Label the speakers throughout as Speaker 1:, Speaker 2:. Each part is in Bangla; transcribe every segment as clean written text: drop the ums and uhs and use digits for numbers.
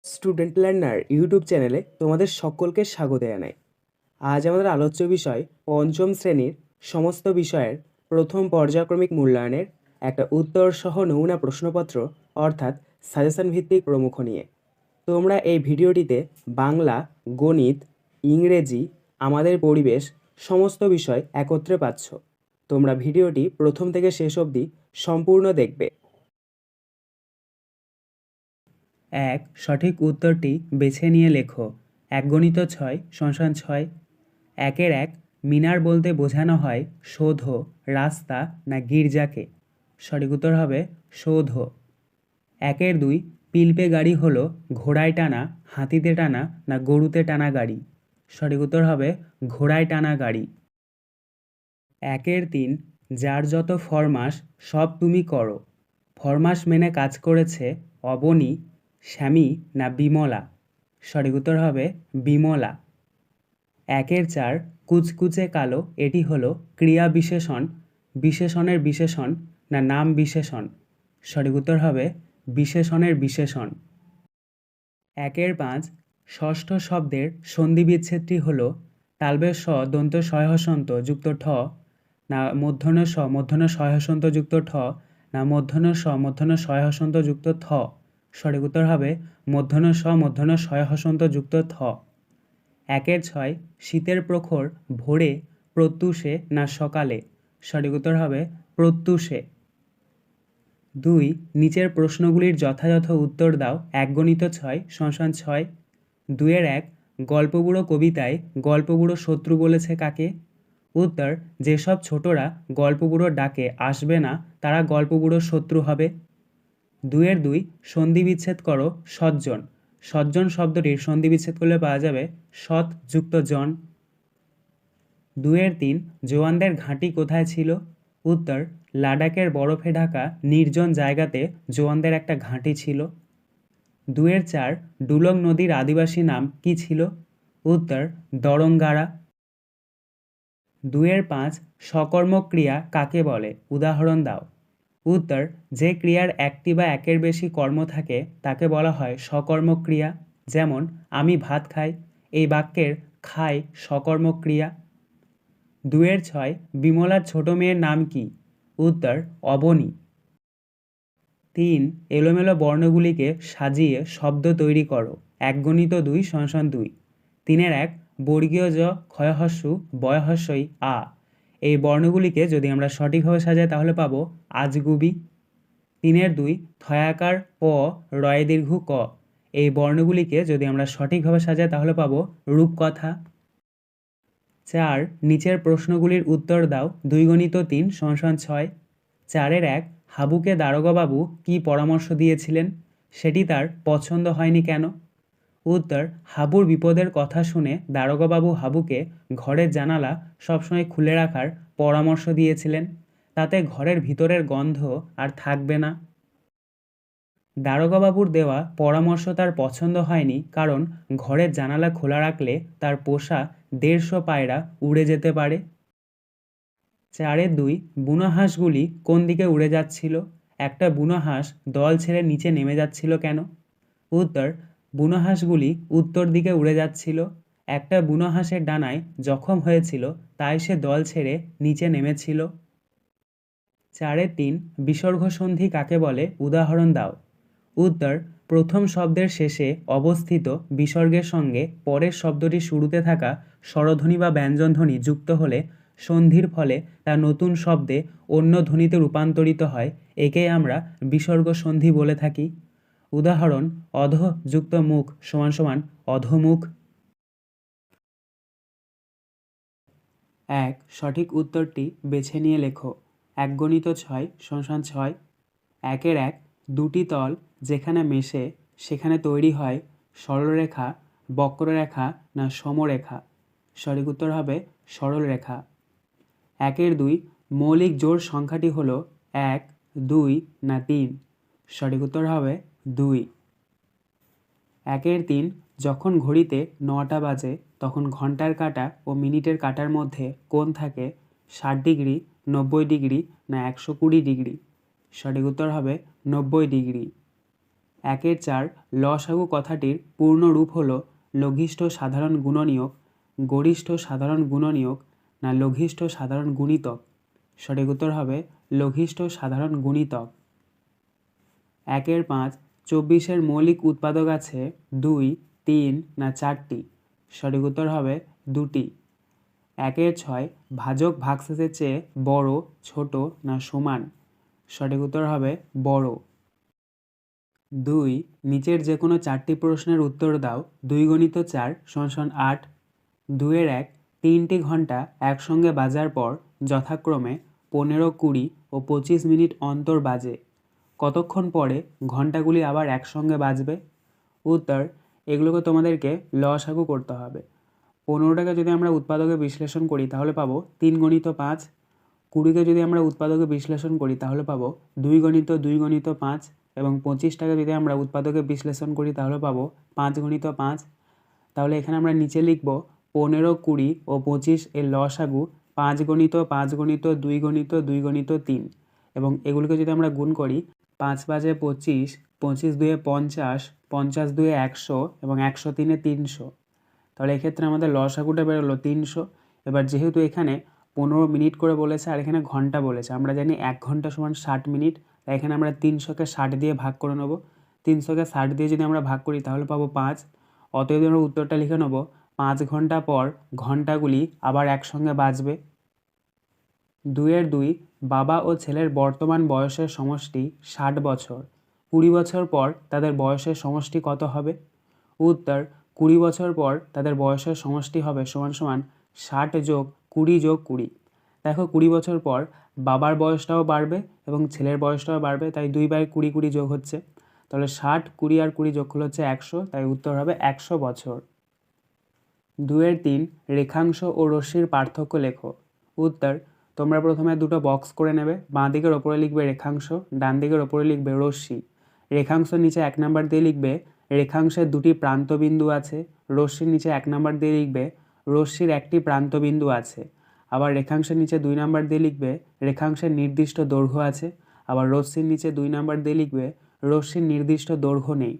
Speaker 1: স্টুডেন্ট লার্নার ইউটিউব চ্যানেলে তোমাদের সকলকে স্বাগত জানাই। আজ আমাদের আলোচ্য বিষয় পঞ্চম শ্রেণীর সমস্ত বিষয়ের প্রথম পর্যায়ক্রমিক মূল্যায়নের একটা উত্তর সহ নমুনা প্রশ্নপত্র অর্থাৎ সাজেশন ভিত্তিক প্রমুখ নিয়ে। তোমরা এই ভিডিওটিতে বাংলা, গণিত, ইংরেজি, আমাদের পরিবেশ সমস্ত বিষয় একত্রে পাচ্ছ। তোমরা ভিডিওটি প্রথম থেকে শেষ অবধি সম্পূর্ণ দেখবে। এক, সঠিক উত্তরটি বেছে নিয়ে লেখো। 1×6 = 6। 1-এর 1, মিনার বলতে বোঝানো হয় সৌধ, রাস্তা না গির্জাকে। সঠিক উত্তর হবে সৌধ। 1-এর 2, পিলপে গাড়ি হলো ঘোড়ায় টানা, হাতিতে টানা না গরুতে টানা গাড়ি। সঠিক উত্তর হবে ঘোড়ায় টানা গাড়ি। 1-এর 3, যার যত ফরমাস সব তুমি করো। ফরমাস মেনে কাজ করেছে অবনী, শ্যামী না বিমলা। সঠিক উত্তর হবে বিমলা। 1-এর 4, কুচকুচে কালো এটি হলো ক্রিয়া বিশেষণ, বিশেষণের বিশেষণ না নাম বিশেষণ। সঠিক উত্তর হবে বিশেষণের বিশেষণ। 1-এর 5, ষষ্ঠ শব্দের সন্ধি বিচ্ছেদটি হলো তালবের স দন্ত সয়হসন্ত যুক্ত ঠ না মূর্ধন্য স মূর্ধন্য সয়হসন্ত যুক্ত ঠ না মূর্ধন্য স মূর্ধন্য সয়হসন্ত যুক্ত থ। সঠিক উত্তর হবে মূর্ধন্য স মূর্ধন্য সয়হসন্ত যুক্ত থ। 1-এর 6, শীতের প্রখর ভোরে প্রত্যুষে না সকালে। সঠিক উত্তর হবে প্রত্যুষে। 2, নিচের প্রশ্নগুলির যথাযথ উত্তর দাও। 1×6 = 6। 2-এর 1, গল্পগুলো কবিতায় গল্পগুলো শত্রু বলেছে কাকে? উত্তর, যেসব ছোটরা গল্পগুলোর ডাকে আসবে না তারা গল্পগুলোর শত্রু হবে। 2-এর 2, সন্ধি বিচ্ছেদ করো সজ্জন। সজ্জন শব্দটির সন্ধি বিচ্ছেদ করলে পাওয়া যাবে সৎ যুক্ত জন। 2-এর 3, জওয়ানদের ঘাঁটি কোথায় ছিল? উত্তর, লাদাখের বরফে ঢাকা নির্জন জায়গাতে জওয়ানদের একটা ঘাঁটি ছিল। 2-এর 4, ডুলং নদীর আদিবাসী নাম কি ছিল? উত্তর, দরঙ্গারা। 2-এর 5, সকর্মক ক্রিয়া কাকে বলে? উদাহরণ দাও। উত্তর, যে ক্রিয়ার একটি বা একের বেশি কর্ম থাকে তাকে বলা হয় সকর্মক ক্রিয়া। যেমন আমি ভাত খাই, এই বাক্যের খাই সকর্মক ক্রিয়া। 2-এর 6, বিমলার ছোট মেয়ের নাম কি? উত্তর, অবনী। 3, এলোমেলো বর্ণগুলিকে সাজিয়ে শব্দ তৈরি করো। 1×2 = 2। 3-এর 1, বর্গীয় জ ক্ষয়হস্যু বয়হস্যই আ। এই বর্ণগুলিকে যদি আমরা সঠিকভাবে সাজাই তাহলে পাবো আজগুবি। 3-এর 2, থয়াকার প রয় দীর্ঘ ক। এই বর্ণগুলিকে যদি আমরা সঠিকভাবে সাজাই তাহলে পাবো রূপকথা। 4, নিচের প্রশ্নগুলির উত্তর দাও। 2×3 = 6। 4-এর 1, হাবুকে দারোগাবাবু কী পরামর্শ দিয়েছিলেন? সেটি তার পছন্দ হয়নি কেন? উত্তর, হাবুর বিপদের কথা শুনে দারোগাবাবু হাবুকে ঘরের জানালা সবসময় খুলে রাখার পরামর্শ দিয়েছিলেন, তাতে ঘরের ভিতরের গন্ধ আর থাকবে না। দারোগাবাবুর দেওয়া পরামর্শ তার পছন্দ হয়নি কারণ ঘরের জানালা খোলা রাখলে তার পোষা 150 পায়রা উড়ে যেতে পারে। 4-এর 2, বুনো হাঁসগুলি কোন দিকে উড়ে যাচ্ছিল? একটা বুনো হাঁস দল ছেড়ে নিচে নেমে যাচ্ছিল কেন? উত্তর, বুনো হাঁসগুলি উত্তর দিকে উড়ে যাচ্ছিল। একটা বুনো হাঁসের ডানায় জখম হয়েছিল তাই সে দল ছেড়ে নিচে নেমেছিল। 4-এর 3, বিসর্গ সন্ধি কাকে বলে? উদাহরণ দাও। উত্তর, প্রথম শব্দের শেষে অবস্থিত বিসর্গের সঙ্গে পরের শব্দটি শুরুতে থাকা স্বরধ্বনি বা ব্যঞ্জনধ্বনি যুক্ত হলে সন্ধির ফলে তা নতুন শব্দে অন্য ধ্বনিতে রূপান্তরিত হয়, একেই আমরা বিসর্গ সন্ধি বলে থাকি। উদাহরণ, অধ যুক্ত মুখ = অধোমুখ। 1, সঠিক উত্তরটি বেছে নিয়ে লেখো। 1×6 = 6। 1-এর 1, দুটি তল যেখানে মেশে সেখানে তৈরি হয় সরলরেখা, বক্ররেখা না সমরেখা। সঠিক উত্তর হবে সরলরেখা। 1-এর 2, মৌলিক জোড় সংখ্যাটি হলো 1, 2 না 3। সঠিক উত্তর হবে 2। 1-এর 3, যখন ঘড়িতে 9টা বাজে তখন ঘন্টার কাঁটা ও মিনিটের কাঁটার মধ্যে কোণ থাকে 60 ডিগ্রি, 90 ডিগ্রি না 120 ডিগ্রি। সঠিক উত্তর হবে 90 ডিগ্রি। 1/4 লসাগু কথাটির পূর্ণ রূপ হল লঘিষ্ঠ সাধারণ গুণনীয়ক, গরিষ্ঠ সাধারণ গুণনীয়ক না লঘিষ্ঠ সাধারণ গুণিতক? সঠিক উত্তর হবে লঘিষ্ঠ সাধারণ গুণিতক। 1/5 24-এর মৌলিক উৎপাদক আছে 2, 3 না 4টি? সঠিক উত্তর হবে 2টি। 1/6 ভাজক ভাগশেষের চেয়ে বড়, ছোট না সমান? সঠিক উত্তর হবে বড়। 2 নিচের যে কোনো 4টি প্রশ্নের উত্তর দাও। 2 × 4 = 8। 2-1 3টি ঘন্টা একসঙ্গে বাজার পর যথাক্রমে 15, 20 ও 25 মিনিট অন্তর বাজে। কতক্ষণ পরে ঘন্টাগুলি আবার একসঙ্গে বাজবে? উত্তর, এগুলোকে তোমাদেরকে লসাগু করতে হবে। 15টাকে যদি আমরা উৎপাদকে বিশ্লেষণ করি তাহলে পাবো 3 × 5। 20কে যদি আমরা উৎপাদকে বিশ্লেষণ করি তাহলে পাবো 2 × 2 × 5 এবং 25টাকে যদি আমরা উৎপাদকে বিশ্লেষণ করি তাহলে পাবো 5 × 5। তাহলে এখানে আমরা নিচে লিখব 15, 20 ও 25 এর লসাগু 5 × 5 × 2 × 2 × 3 এবং এগুলোকে যদি আমরা গুণ করি 5 × 5 = 25, 25 × 2 = 50, 50 × 2 = 100 এবং 100 × 3 = 300। তাহলে এক্ষেত্রে আমাদের লসাগুটা বেরোলো 300। এবার যেহেতু এখানে 15 মিনিট করে বলেছে আর এখানে ঘন্টা বলেছে, আমরা জানি 1 ঘন্টা = 60 মিনিট, তাই এখানে আমরা 300কে 60 দিয়ে ভাগ করে নেব। 300কে 60 দিয়ে যদি আমরা ভাগ করি তাহলে পাবো 5। অতএব আমরা উত্তরটা লিখে নেব 5 ঘন্টা পর ঘন্টাগুলি আবার একসঙ্গে বাজবে। 2-2 বাবা ও ছেলের বর্তমান বয়সের সমষ্টি 60 বছর। 20 বছর পর তাদের বয়সের সমষ্টি কত হবে? উত্তর, 20 বছর পর তাদের বয়সের সমষ্টি হবে = 60 + 20 + 20। দেখো 20 বছর পর বাবার বয়সটাও বাড়বে এবং ছেলের বয়সটাও বাড়বে, তাই 2 বার 20 20 যোগ হচ্ছে। তাহলে 60, 20 আর 20 যোগ করলে হচ্ছে 100, তাই উত্তর হবে 100 বছর। 2-3 রেখাংশ ও রশ্মির পার্থক্য লেখো। উত্তর, তোমরা প্রথমে দুটো বক্স করে নেবে। বাঁ দিকের ওপরে লিখবে রেখাংশ, ডান দিকের ওপরে লিখবে রশ্মি। রেখাংশের নিচে 1 নাম্বার দিয়ে লিখবে রেখাংশের 2টি প্রান্তবিন্দু আছে। রশ্মির নিচে 1 নাম্বার দিয়ে লিখবে রশ্মির 1টি প্রান্তবিন্দু আছে। আবার রেখাংশের নিচে 2 নাম্বার দিয়ে লিখবে রেখাংশের নির্দিষ্ট দৈর্ঘ্য আছে। আবার রশ্মির নিচে 2 নাম্বার দিয়ে লিখবে রশ্মির নির্দিষ্ট দৈর্ঘ্য নেই।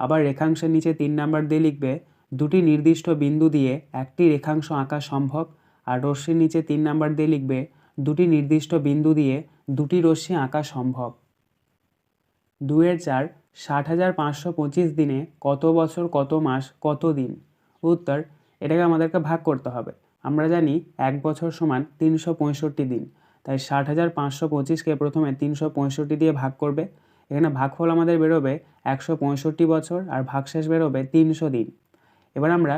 Speaker 1: আবার রেখাংশের নিচে 3 নাম্বার দিয়ে লিখবে দুটি নির্দিষ্ট বিন্দু দিয়ে একটি রেখাংশ আঁকা সম্ভব। আর রশ্মির নিচে 3 নাম্বার দিয়ে লিখবে দুটি নির্দিষ্ট বিন্দু দিয়ে দুটি রশ্মি আঁকা সম্ভব। 2-4 60,525 দিনে কত বছর, কত মাস, কত দিন? উত্তর, এটাকে আমাদেরকে ভাগ করতে হবে। আমরা জানি 1 বছর = 365 দিন, তাই 60,525কে প্রথমে 365 দিয়ে ভাগ করবে। এখানে ভাগফল আমাদের বেরোবে 165 বছর আর ভাগশেষ বেরোবে 300 দিন। এবার আমরা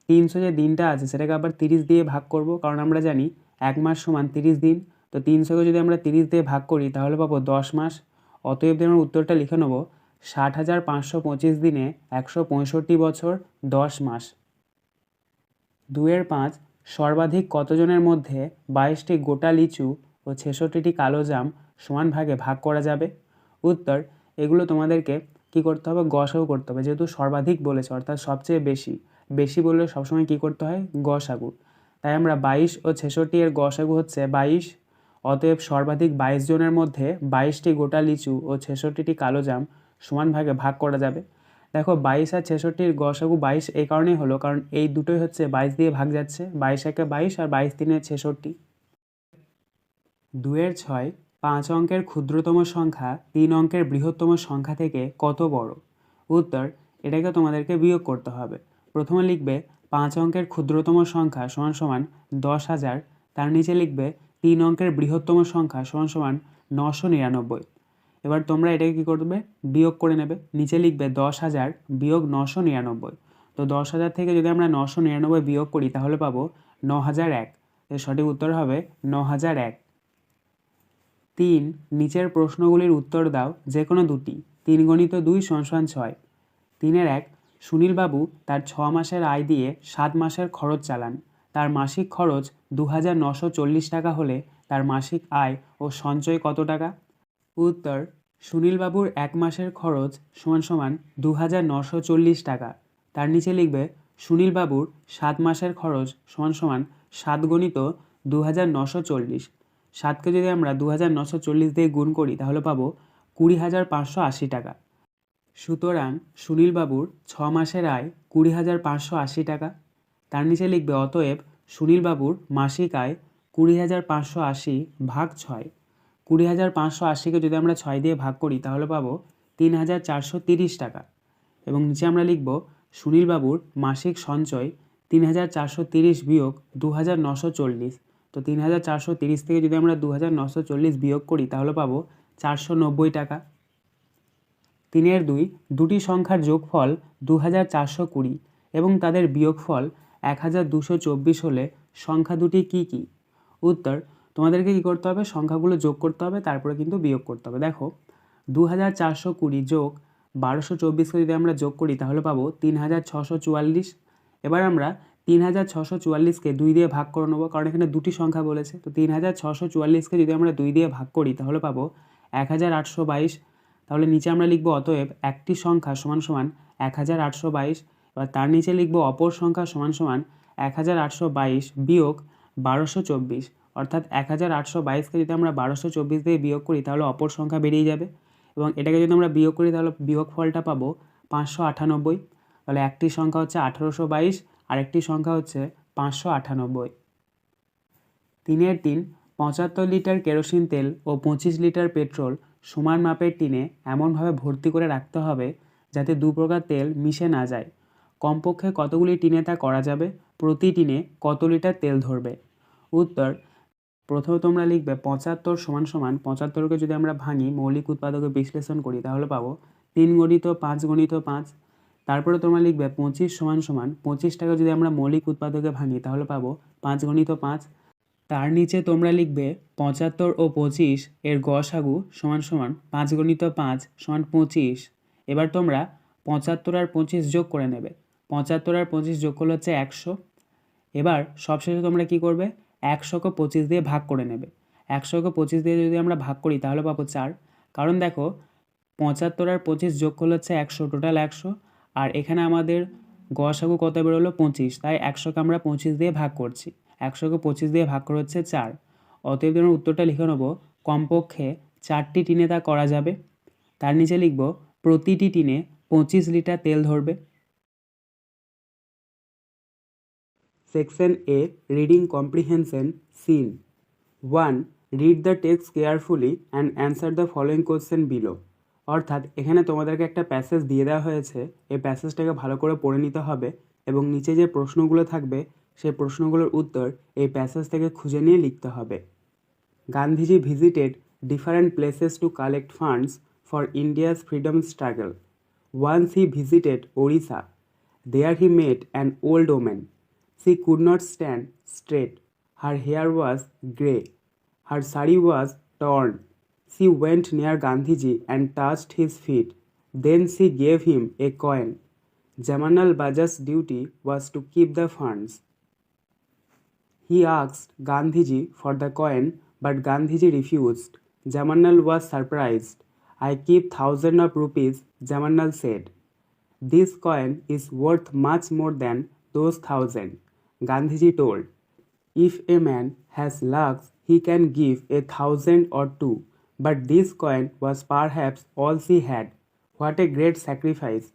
Speaker 1: 300 যে দিনটা আছে সেটাকে আবার 30 দিয়ে ভাগ করব, কারণ আমরা জানি 1 মাস = 30 দিন। তো 300কে যদি আমরা 30 দিয়ে ভাগ করি তাহলে পাবো 10 মাস। অতএব আমরা উত্তরটা লিখে নেব 60,525 দিনে 165 বছর 10 মাস। 2-5 সর্বাধিক কতজনের মধ্যে 22টি গোটা লিচু ও 66টি কালো জাম সমান ভাগে ভাগ করা যাবে? উত্তর, এগুলো তোমাদেরকে কি করতে হবে? গসাগু করতে হবে। যেহেতু সর্বাধিক বলেছে অর্থাৎ সবচেয়ে বেশি, বেশি বললে সবসময় কি করতে হয়? গসাগু। তাই আমরা 22 ও 66 এর গসাগু হচ্ছে 22। অতএব সর্বাধিক 22 জনের মধ্যে 22টি গোটা লিচু ও 66টি কালো জাম সমান ভাগে ভাগ করা যাবে। দেখো 22 আর 66-র গসাগু 22 এই কারণেই হলো কারণ এই দুটোই হচ্ছে 22 দিয়ে ভাগ যাচ্ছে। 22 একে 22 আর 22 3 66। 2-6 5 অঙ্কের ক্ষুদ্রতম সংখ্যা 3 অঙ্কের বৃহত্তম সংখ্যা থেকে কত বড়? উত্তর, এটাকে তোমাদেরকে বিয়োগ করতে হবে। প্রথমে লিখবে 5 অঙ্কের ক্ষুদ্রতম সংখ্যা = 10,000, তার নিচে লিখবে 3 অঙ্কের বৃহত্তম সংখ্যা = 999। এবার তোমরা এটাকে কী করবে? বিয়োগ করে নেবে। নিচে লিখবে 10,000 বিয়োগ 999। তো 10,000 থেকে যদি আমরা 999 বিয়োগ করি তাহলে পাবো 9,001। এর সঠিক উত্তর হবে 9,001। 3 নিচের প্রশ্নগুলির উত্তর দাও যে কোনো দুটি। 3 × 2 = 6। 3-1 সুনীলবাবু তার 6 মাসের আয় দিয়ে 7 মাসের খরচ চালান। তার মাসিক খরচ 2,940 টাকা হলে তার মাসিক আয় ও সঞ্চয় কত টাকা? উত্তর, সুনীলবাবুর 1 মাসের খরচ = 2,940 টাকা। তার নিচে লিখবে সুনীলবাবুর 7 মাসের খরচ = 7 × 2,940। 7কে যদি আমরা 2,940 দিয়ে গুণ করি তাহলে পাবো 20,580 টাকা। সুতরাং সুনীলবাবুর 6 মাসের আয় 20,580 টাকা। তার নিচে লিখবে অতএব সুনীলবাবুর মাসিক আয় 20,580 ভাগ 6। 20,580কে যদি আমরা 6 দিয়ে ভাগ করি তাহলে পাবো 3,430 টাকা। এবং নিচে আমরা লিখব সুনীলবাবুর মাসিক সঞ্চয় 3,430 বিয়োগ 2,940। তো 3,430 থেকে যদি আমরা 2,940 বিয়োগ করি তাহলে পাবো 490 টাকা। 3-2 দুটি সংখ্যার যোগফল 2,420 এবং তাদের বিয়োগফল 1,224 হলে সংখ্যা দুটি কী কী? উত্তর, তোমাদেরকে কী করতে হবে, সংখ্যাগুলো যোগ করতে হবে, তারপরে কিন্তু বিয়োগ করতে হবে। দেখো 2,420 যোগ 1,224কে যদি আমরা যোগ করি তাহলে পাবো 3,644। এবার আমরা 3,644কে 2 দিয়ে ভাগ করে নেবো, কারণ এখানে দুটি সংখ্যা বলেছে। তো 3,644কে যদি আমরা 2 দিয়ে ভাগ করি তাহলে পাবো 1,822। তাহলে নিচে আমরা লিখব অতএব একটি সংখ্যা সমান সমান 1,822। এবার তার নিচে লিখব অপর সংখ্যা সমান সমান 1,822 বিয়োগ 1,224। অর্থাৎ 1,822কে যদি আমরা 1,224 দিয়ে বিয়োগ করি তাহলে অপর সংখ্যা বেরিয়ে যাবে, এবং এটাকে যদি আমরা বিয়োগ করি তাহলে বিয়োগ ফলটা পাবো 598। তাহলে একটি সংখ্যা হচ্ছে 1,822 আর একটি সংখ্যা হচ্ছে 598। 3-3 75 লিটার কেরোসিন তেল ও 25 লিটার পেট্রোল সমান মাপের টিনে এমনভাবে ভর্তি করে রাখতে হবে যাতে দু প্রকার তেল মিশে না যায়। কমপক্ষে কতগুলি টিনে তা করা যাবে? প্রতি টিনে কত লিটার তেল ধরবে? উত্তর, প্রথমে তোমরা লিখবে 75 সমান সমান 75কে যদি আমরা ভাঙি মৌলিক উৎপাদকে বিশ্লেষণ করি তাহলে পাবো 3 গণিত 5 গণিত 5। তারপরে তোমরা লিখবে 25 সমান সমান 25টাকে যদি আমরা মৌলিক উৎপাদকে ভাঙি তাহলে পাবো 5 গণিত 5। তার নিচে তোমরা লিখবে 75 ও 25 এর গসাগু সমান সমান 5 গণিত 5 সমান 25। এবার তোমরা 75 আর 25 যোগ করে নেবে। 75 আর 25 যোগ করলে হচ্ছে 100। এবার সবশেষে তোমরা কি করবে, 100কে 25 দিয়ে ভাগ করে নেবে। 100কে 25 দিয়ে যদি আমরা ভাগ করি তাহলে পাবো 4। কারণ দেখো 75 আর 25 যোগ করলে হচ্ছে 100, টোটাল 100। আর এখানে আমাদের গসাগু কত বেরোলো 25, তাই 100কে আমরা 25 দিয়ে ভাগ করছি। 100কে 25 দিয়ে ভাগ করে হচ্ছে 4। অতএব আমরা উত্তরটা লিখে নেব কমপক্ষে 4টি টিনে তা করা যাবে। তার নিচে লিখব প্রতিটি টিনে 25 লিটার তেল ধরবে। Section A, reading comprehension, seen 1. Read the text carefully and answer the following question below. অর্থাৎ এখানে তোমাদেরকে একটা প্যাসেজ দিয়ে দেওয়া হয়েছে, এই প্যাসেজটাকে ভালো করে পড়ে নিতে হবে এবং নিচে যে প্রশ্নগুলো থাকবে সেই প্রশ্নগুলোর উত্তর এই প্যাসেজ থেকে খুঁজে নিয়ে লিখতে হবে। Gandhiji visited different places to collect funds for India's freedom struggle. Once he visited Orissa. There he met an old woman. She could not stand straight. Her hair was grey. Her sari was torn. She went near Gandhiji and touched his feet. Then she gave him a coin. Jamanal Baja's duty was to keep the funds. He asked Gandhiji for the coin, but Gandhiji refused. Jamanal was surprised. I keep thousands of rupees, Jamanal said. This coin is worth much more than those 1,000, Gandhiji told. If a man has luck, he can give 1,000 or 2, but this coin was perhaps all she had. What a great sacrifice.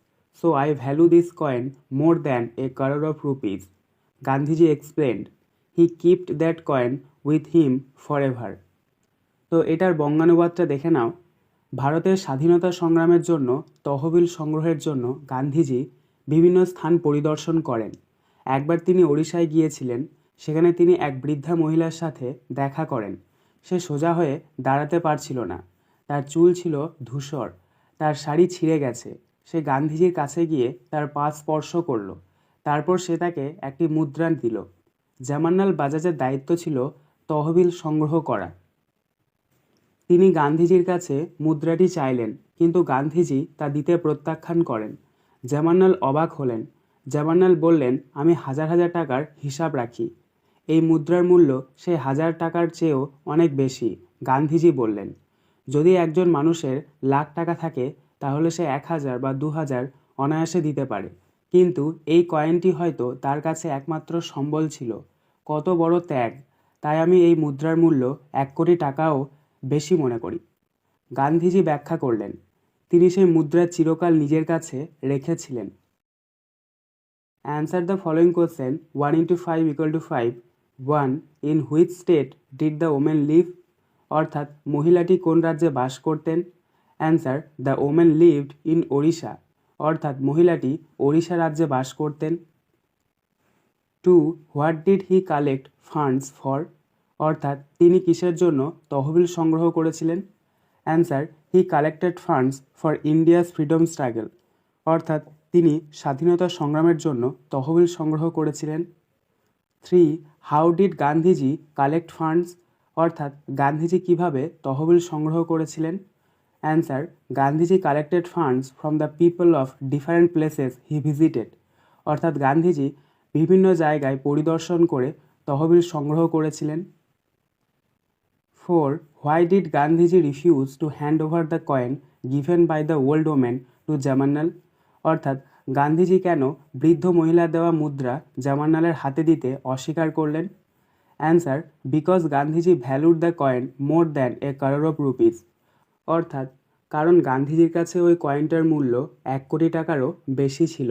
Speaker 1: So I value this coin more than 1 crore of rupees, Gandhiji explained. He kept that coin with him forever. তো এটার বঙ্গানুবাদটা দেখে নাও। ভারতের স্বাধীনতা সংগ্রামের জন্য তহবিল সংগ্রহের জন্য গান্ধীজি বিভিন্ন স্থান পরিদর্শন করেন। একবার তিনি ওড়িশায় গিয়েছিলেন। সেখানে তিনি এক বৃদ্ধা মহিলার সাথে দেখা করেন। সে সোজা হয়ে দাঁড়াতে পারছিল না। তার চুল ছিল ধূসর, তার শাড়ি ছিঁড়ে গেছে। সে গান্ধীজির কাছে গিয়ে তার পা স্পর্শ করল। তারপর সে তাকে একটি মুদ্রা দিল। জামানাল বাজাজের দায়িত্ব ছিল তহবিল সংগ্রহ করা। তিনি গান্ধীজির কাছে মুদ্রাটি চাইলেন, কিন্তু গান্ধীজি তা দিতে প্রত্যাখ্যান করেন। জামানাল অবাক হলেন। জামানাল বললেন, আমি হাজার হাজার টাকার হিসাব রাখি। এই মুদ্রার মূল্য সে 1,000 টাকার চেয়েও অনেক বেশি। গান্ধীজি বললেন, যদি একজন মানুষের লাখ টাকা থাকে তাহলে সে 1,000 বা 2,000 অনায়াসে দিতে পারে, কিন্তু এই কয়েনটি হয়তো তার কাছে একমাত্র সম্বল ছিল। কত বড় ত্যাগ! তাই আমি এই মুদ্রার মূল্য 1 কোটি টাকাও বেশি মনে করি। গান্ধীজি ব্যাখ্যা করলেন, তিনি সেই মুদ্রা চিরকাল নিজের কাছে রেখেছিলেন। Answer the following question 1 into 5 equal to 5. 1. In which state did the woman live? অর্থাৎ মহিলাটি কোন রাজ্যে বাস করতেন? Answer the women lived in Odisha. অর্থাৎ মহিলাটি ওড়িশা রাজ্যে বাস করতেন। 2. What did he collect funds for? অর্থাৎ তিনি কিসের জন্য তহবিল সংগ্রহ করেছিলেন? Answer he collected funds for India's freedom struggle. অর্থাৎ তিনি স্বাধীনতা সংগ্রামের জন্য তহবিল সংগ্রহ করেছিলেন। 3. How did Gandhiji collect funds? অর্থাৎ গান্ধীজি কিভাবে তহবিল সংগ্রহ করেছিলেন? Answer Gandhiji collected funds from the people of different places he visited. অর্থাৎ গান্ধীজি বিভিন্ন জায়গায় পরিদর্শন করে তহবিল সংগ্রহ করেছিলেন। 4. Why did Gandhiji refuse to hand over the coin given by the old women to Jamnalal? অর্থাৎ গান্ধীজি কেন বৃদ্ধ মহিলার দেওয়া মুদ্রা জামান্নালের হাতে দিতে অস্বীকার করলেন? Answer because Gandhiji valued the coin more than a crore of rupees. অর্থাৎ কারণ গান্ধীজির কাছে ওই কয়েনটার মূল্য 1 কোটি টাকারও বেশি ছিল।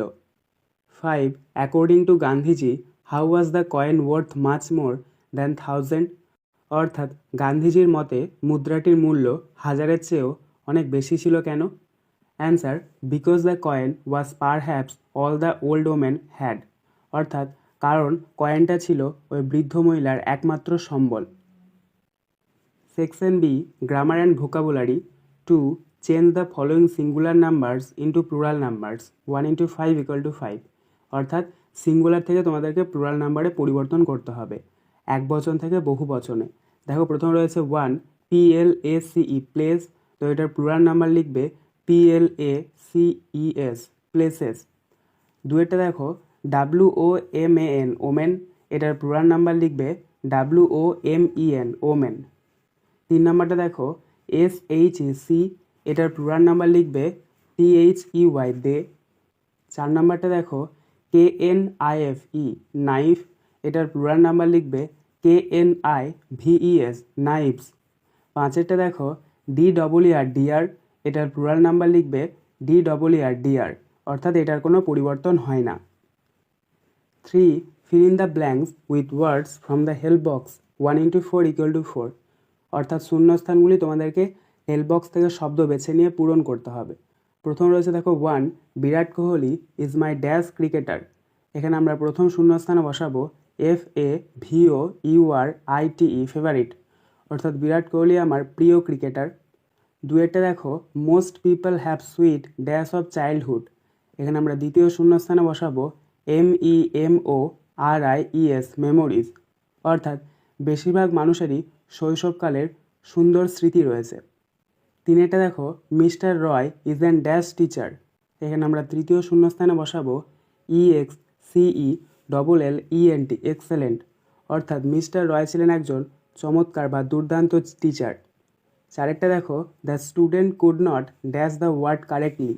Speaker 1: 5. According to Gandhiji how was the coin worth much more than 1000? অর্থাৎ গান্ধীজির মতে মুদ্রাটির মূল্য 1000-এর চেয়েও অনেক বেশি ছিল কেন? Answer because the coin was perhaps all the old woman had. অর্থাৎ কারণ কয়েনটা ছিল ওই বৃদ্ধ মহিলার একমাত্র সম্বল। Section B, grammar and vocabulary. 2. Change the following singular numbers into plural numbers 1 into 5 equal to 5. অর্থাৎ সিঙ্গুলার থেকে তোমাদেরকে প্লুরাল নাম্বারে পরিবর্তন করতে হবে, এক বচন থেকে বহু বচনে। দেখো প্রথমে রয়েছে 1, PLACE প্লেস, তো এটার প্লুরাল নাম্বার লিখবে PLACES প্লেসেস। 2-এরটা দেখো WOMAN ওমেন, এটার প্লুরাল নাম্বার লিখবে WOMEN ওমেন। 3 নাম্বারটা দেখো SHC, এটার প্লুরাল নাম্বার লিখবে THEY দে। 4 নাম্বারটা দেখো KNIFE নাইফ, এটার প্লুরাল নাম্বার লিখবে KNIVES নাইভস। 5-এরটা দেখো DER ডিয়ার, এটার প্লুরাল নাম্বার লিখবে DER ডিয়ার, অর্থাৎ এটার কোনো পরিবর্তন হয় না। 3. fill in the blanks with words from the help box 1 into 4 equal to 4. অর্থাৎ শূন্যস্থানগুলি তোমাদেরকে হেল্প বক্স থেকে শব্দ বেছে নিয়ে পূরণ করতে হবে। প্রথম রয়েছে দেখো 1, Virat Kohli is my dash cricketer. এখানে আমরা প্রথম শূন্যস্থানে বসাবো FAVOURITE ফেভারিট, অর্থাৎ বিরাট কোহলি আমার প্রিয় ক্রিকেটার। 2-এরটা দেখো most people have sweet dash of childhood. এখানে আমরা দ্বিতীয় শূন্যস্থানে বসাবো MEMORIES মেমোরিজ, অর্থাৎ বেশিরভাগ মানুষেরই শৈশবকালের সুন্দর স্মৃতি রয়েছে। 3-এরটা দেখো Mister Roy is an dash teacher. এখানে আমরা তৃতীয় শূন্যস্থানে বসাবো EXCELLENT এক্সেলেন্ট, অর্থাৎ মিস্টার রয় ছিলেন একজন চমৎকার বা দুর্দান্ত টিচার। 4-এরটা দেখো the student could not dash the word correctly.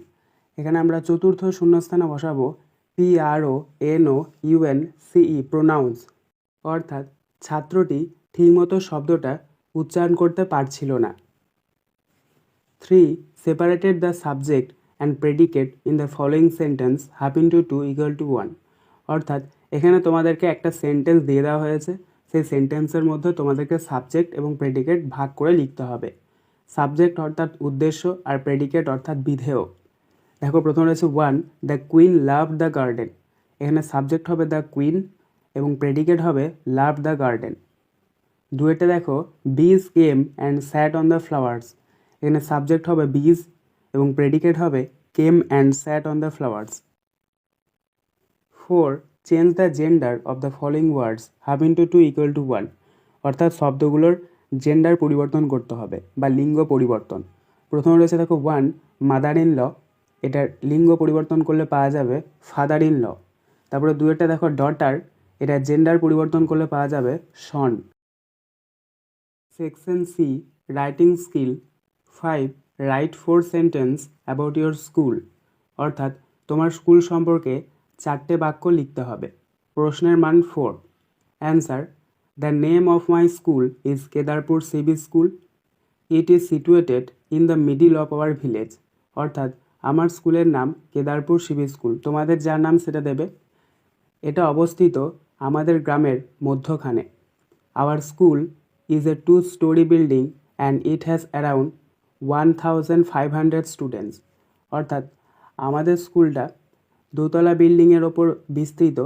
Speaker 1: এখানে আমরা চতুর্থ শূন্যস্থানে বসাবো PRONOUNCE প্রোনাউন্স, অর্থাৎ ছাত্রটি ঠিকমতো শব্দটা উচ্চারণ করতে পারছিল না। 3. separated the subject and predicate in the following sentence half into 2 equal to 1. অর্থাৎ এখানে তোমাদেরকে একটা সেন্টেন্স দিয়ে দেওয়া হয়েছে, সেই সেন্টেন্সের মধ্যে তোমাদেরকে সাবজেক্ট এবং প্রেডিকেট ভাগ করে লিখতে হবে। সাবজেক্ট অর্থাৎ উদ্দেশ্য আর প্রেডিকেট অর্থাৎ বিধেয়। দেখো প্রথম রয়েছে 1, the queen loved the garden. এখানে সাবজেক্ট হবে দ্য কুইন এবং প্রেডিকেট হবে লাভ দ্য গার্ডেন। 2-এরটা দেখো bees came and sat on the flowers. এখানে সাবজেক্ট হবে বিজ এবং প্রেডিকেট হবে came and sat on the flowers. 4. Change the gender of the following words half into 2 equal to 1। অর্থাৎ শব্দগুলোর জেন্ডার পরিবর্তন করতে হবে বা লিঙ্গ পরিবর্তন। প্রথমে রয়েছে দেখো 1, মাদার ইন ল, এটার লিঙ্গ পরিবর্তন করলে পাওয়া যাবে ফাদার ইন ল। তারপরে 2-এরটা দেখো ডটার, এটা জেন্ডার পরিবর্তন করলে পাওয়া যাবে son. Section C, writing skill. 5, write 4 sentence about your school. অর্থাৎ তোমার স্কুল সম্পর্কে 4টে বাক্য লিখতে হবে। প্রশ্নের মান 4। Answer the name of my school is Kedarpur CB school. It is situated in the middle of our village. অর্থাৎ আমার স্কুলের নাম কেদারপুর সিবি স্কুল, তোমাদের যার নাম সেটা দেবে। এটা অবস্থিত আমাদের গ্রামের মধ্যখানে। Our school is a 2-story building and it has around 1500 students. অর্থাৎ আমাদের স্কুলটা দোতলা বিল্ডিংয়ের ওপর বিস্তৃত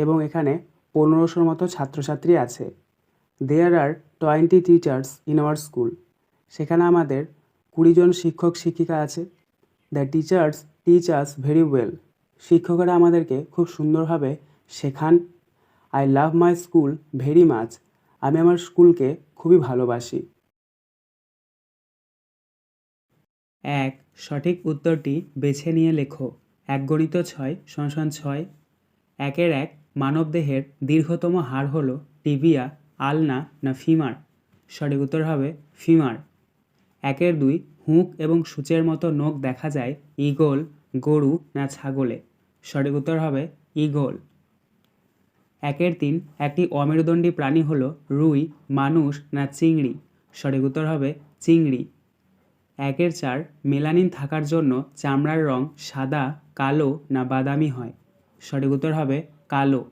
Speaker 1: এবং এখানে 1500 মতো ছাত্রছাত্রী আছে। দেয়ার আর 20 টিচার্স ইন আওয়ার স্কুল। সেখানে আমাদের 20 জন শিক্ষক শিক্ষিকা আছে। The teachers teach us very well. শিক্ষকরা আমাদেরকে খুব সুন্দরভাবে শেখান। I love my school very much. আমি আমার স্কুলকে খুবই ভালোবাসি। এক, সঠিক উত্তরটি বেছে নিয়ে লেখো। 1 × 6 = 6। 1-1 মানবদেহের দীর্ঘতম হাড় হলো টিবিয়া, আলনা না ফিমার? সঠিক উত্তর হবে ফিমার। 1-2 হুঁক এবং সূচের মতো নখ দেখা যায় ঈগল, গরু না ছাগলে? সঠিক উত্তর হবে ঈগল। 1-3 একটি অমেরুদণ্ডী প্রাণী হলো রুই, মানুষ না চিংড়ি? সঠিক উত্তর হবে চিংড়ি। 1-4 মেলানিন থাকার জন্য চামড়ার রং সাদা, কালো না বাদামি হয়? সঠিক উত্তর হবে কালো।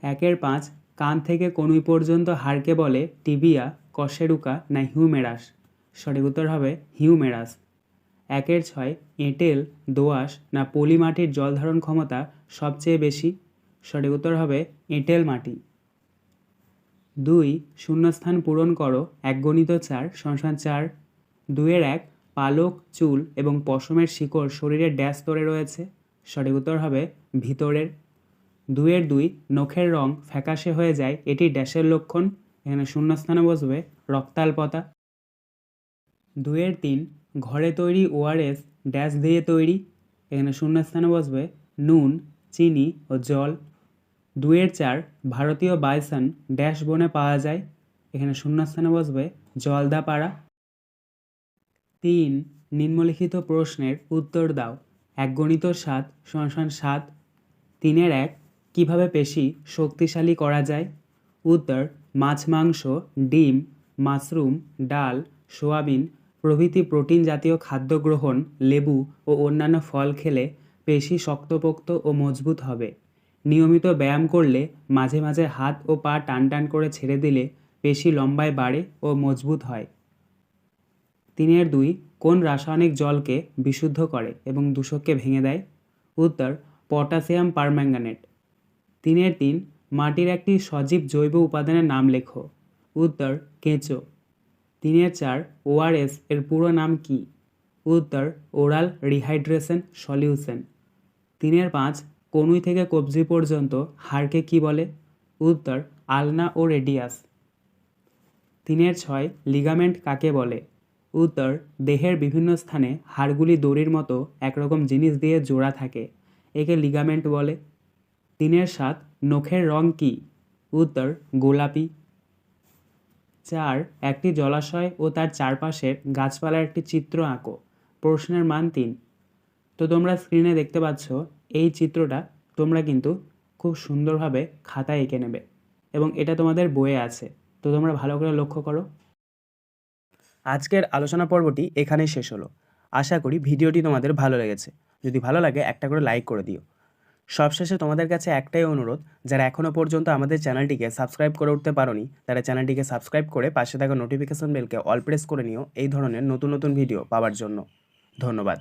Speaker 1: 1-5 কান থেকে কনুই পর্যন্ত হাড়কে বলে টিবিয়া, কশেরুকা না হিউমেরাস? সঠিক উত্তর হবে হিউমেরাস। 1-6 এঁটেল, দোআঁশ না পলি মাটির জল ধারণ ক্ষমতা সবচেয়ে বেশি? সঠিক উত্তর হবে এঁটেল মাটি। 2 শূন্যস্থান পূরণ করো। 1 × 4 = 4। 2-1 পালক, চুল এবং পশমের শিকড় শরীরের ড্যাশ স্তরে রয়েছে? সঠিক উত্তর হবে ভিতরের। 2-2 নখের রং ফ্যাকাশে হয়ে যায়, এটি ড্যাশের লক্ষণ? এখানে শূন্যস্থানে বসবে রক্তাল্পতা। 2-3 ঘরে তৈরি ওআরএস ড্যাশ দিয়ে তৈরি? এখানে শূন্যস্থানে বসবে নুন, চিনি ও জল। 2-4 ভারতীয় বাইসন ড্যাশ বনে পাওয়া যায়? এখানে শূন্যস্থানে বসবে জলদাপাড়া। 3 নিম্নলিখিত প্রশ্নের উত্তর দাও। 1 × 7 = 7। 3-1 কীভাবে পেশি শক্তিশালী করা যায়? উত্তর মাছ, মাংস, ডিম, মাশরুম, ডাল, সোয়াবিন প্রভৃতি প্রোটিন জাতীয় খাদ্য গ্রহণ, লেবু ও অন্যান্য ফল খেলে পেশি শক্তপোক্ত ও মজবুত হবে। নিয়মিত ব্যায়াম করলে মাঝে মাঝে হাত ও পা টান টান করে ছেড়ে দিলে পেশি লম্বায় বাড়ে ও মজবুত হয়। 3-2 কোন রাসায়নিক জলকে বিশুদ্ধ করে এবং দূষককে ভেঙে দেয়? উত্তর পটাশিয়াম পারম্যাঙ্গানেট। 3-3 মাটির একটি সজীব জৈব উপাদানের নাম লেখো। উত্তর কেঁচো। 3-4 ওআরএস এর পুরো নাম কি? উত্তর ওরাল রিহাইড্রেশন সলিউশন। 3-5 কনুই থেকে কবজি পর্যন্ত হাড়কে কি বলে? উত্তর আলনা ও রেডিয়াস। 3-6 লিগামেন্ট কাকে বলে? উত্তর দেহের বিভিন্ন স্থানে হাড়গুলি দড়ির মতো একরকম জিনিস দিয়ে জোড়া থাকে, একে লিগামেন্ট বলে। 3-7 নখের রং কি? উত্তর গোলাপি। 4 একটি জলাশয় ও তার চারপাশের গাছপালার একটি চিত্র আঁকো। প্রশ্নের মান 3। তো তোমরা স্ক্রিনে দেখতে পাচ্ছ এই চিত্রটা তোমরা কিন্তু খুব সুন্দরভাবে খাতায় এঁকে নেবে এবং এটা তোমাদের বইয়ে আছে, তো তোমরা ভালো করে লক্ষ্য করো। আজকের আলোচনা পর্বটি এখানেই শেষ হলো। আশা করি ভিডিওটি তোমাদের ভালো লেগেছে। যদি ভালো লাগে একটা করে লাইক করে দিও। সবশেষে তোমাদের কাছে একটাই অনুরোধ, যারা এখনও পর্যন্ত আমাদের চ্যানেলটিকে সাবস্ক্রাইব করে উঠতে পারোনি তারা চ্যানেলটিকে সাবস্ক্রাইব করে পাশে থাকা নোটিফিকেশন বেলকে অল প্রেস করে নিও এই ধরনের নতুন নতুন ভিডিও পাওয়ার জন্য। ধন্যবাদ।